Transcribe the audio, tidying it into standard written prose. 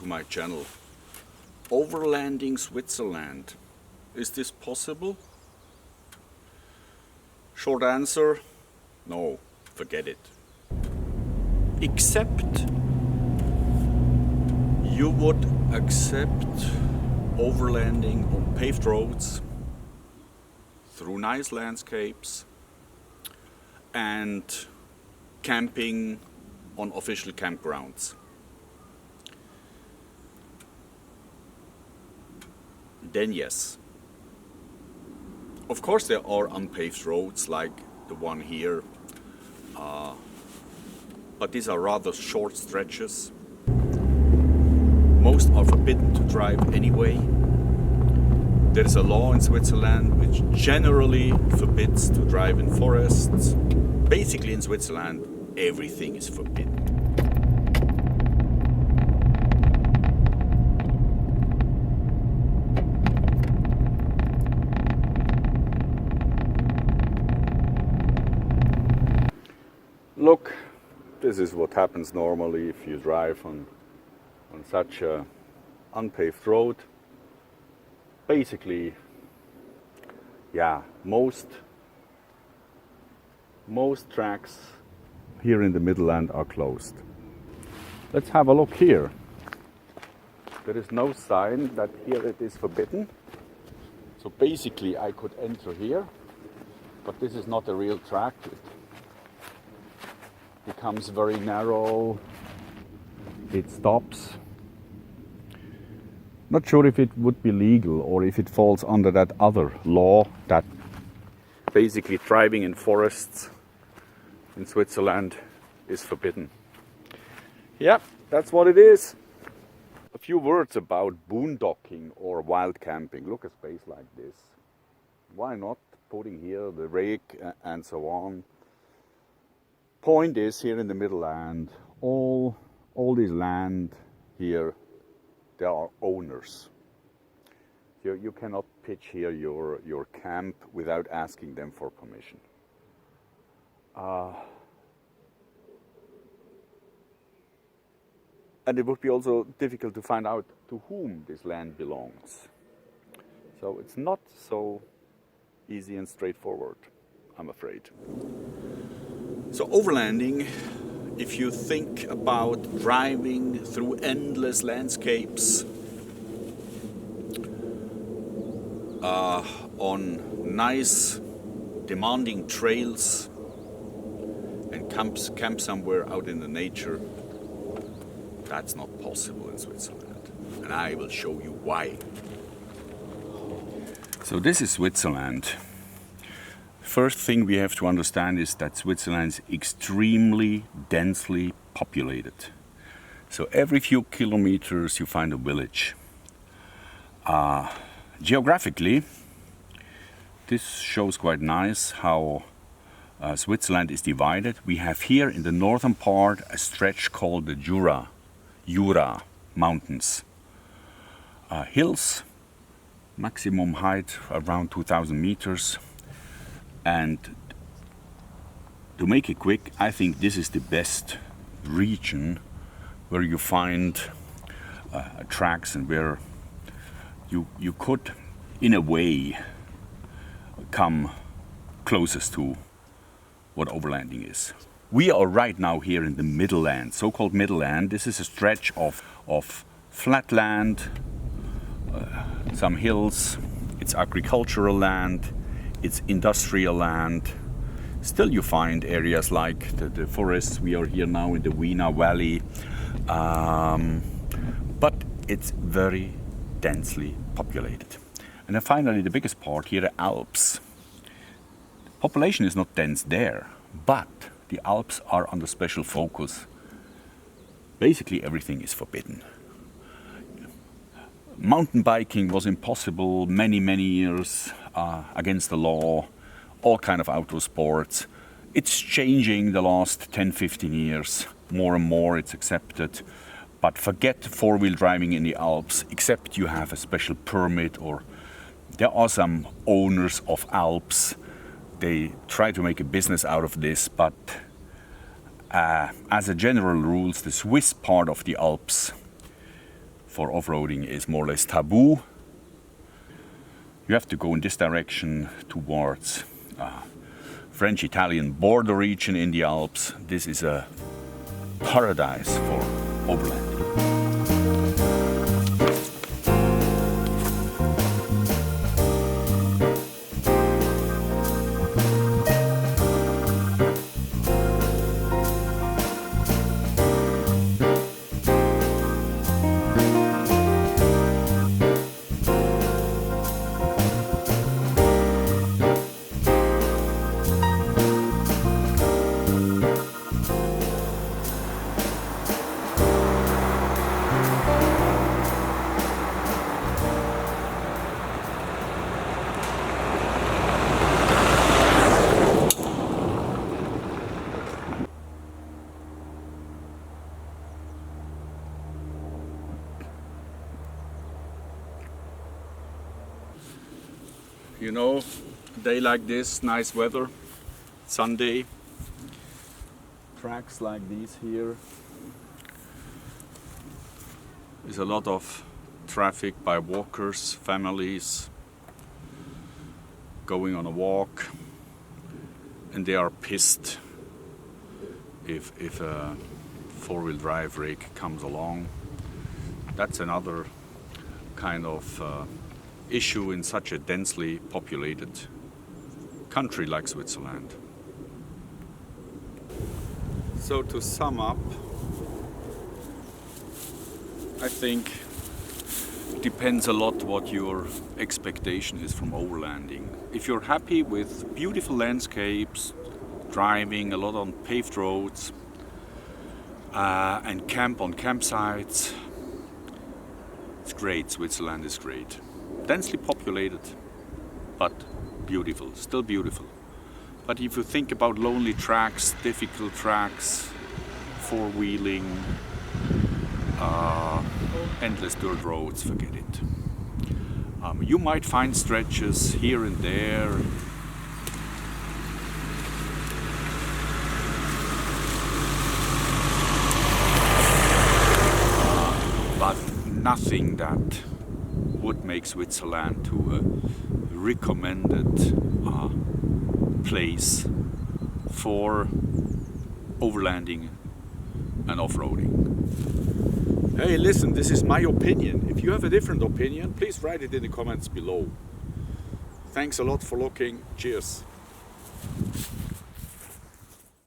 to my channel. Overlanding Switzerland. Is this possible? Short answer, no, forget it. Except you would accept overlanding on paved roads through nice landscapes and camping on official campgrounds. Then yes. Of course there are unpaved roads like the one here, but these are rather short stretches. Most are forbidden to drive anyway. There is a law in Switzerland which generally forbids to drive in forests. Basically in Switzerland everything is forbidden. Look, this is what happens normally if you drive on such a unpaved road. Basically, yeah, most tracks here in the Midland are closed. Let's have a look here. There is no sign that here it is forbidden. So basically I could enter here, but this is not a real track. It becomes very narrow. It stops. Not sure if it would be legal or if it falls under that other law that basically driving in forests in Switzerland is forbidden. Yeah, that's what it is. A few words about boondocking or wild camping. Look, a space like this. Why not putting here the rig and so on? Point is, here in the Midland, all this land here, there are owners. You cannot pitch here your camp without asking them for permission. And it would be also difficult to find out to whom this land belongs. So it's not so easy and straightforward, I'm afraid. So overlanding, if you think about driving through endless landscapes on nice demanding trails and camp somewhere out in the nature, that's not possible in Switzerland. And I will show you why. So this is Switzerland. First thing we have to understand is that Switzerland is extremely densely populated. So every few kilometers you find a village. Geographically, this shows quite nice how Switzerland is divided. We have here in the northern part a stretch called the Jura Mountains. Hills, maximum height around 2,000 meters. And to make it quick, I think this is the best region where you find tracks and where you could, in a way, come closest to what overlanding is. We are right now here in the Midland, so-called Midland. This is a stretch of flat land, some hills, it's agricultural land, it's industrial land. Still you find areas like the forests. We are here now in the Wiener Valley. But it's very densely populated. And then finally the biggest part here, the Alps. Population is not dense there, but the Alps are under special focus. Basically everything is forbidden. Mountain biking was impossible many years, against the law, all kind of outdoor sports. It's changing the last 10-15 years. More and more it's accepted. But forget four-wheel driving in the Alps, except you have a special permit, or there are some owners of Alps. They try to make a business out of this, but as a general rule, the Swiss part of the Alps for off-roading is more or less taboo. You have to go in this direction towards French-Italian border region in the Alps. This is a paradise for overlanding. You know, a day like this, nice weather, Sunday, tracks like these here. There's a lot of traffic by walkers, families going on a walk, and they are pissed if a four-wheel drive rig comes along. That's another kind of issue in such a densely populated country like Switzerland. So to sum up, I think it depends a lot what your expectation is from overlanding. If you're happy with beautiful landscapes, driving a lot on paved roads, and camp on campsites, it's great. Switzerland is great. Densely populated, but beautiful, still beautiful. But if you think about lonely tracks, difficult tracks, four-wheeling, endless dirt roads, forget it. You might find stretches here and there, but nothing that would make Switzerland to a recommended place for overlanding and off-roading. Hey, listen, this is my opinion. If you have a different opinion, please write it in the comments below. Thanks a lot for looking. Cheers.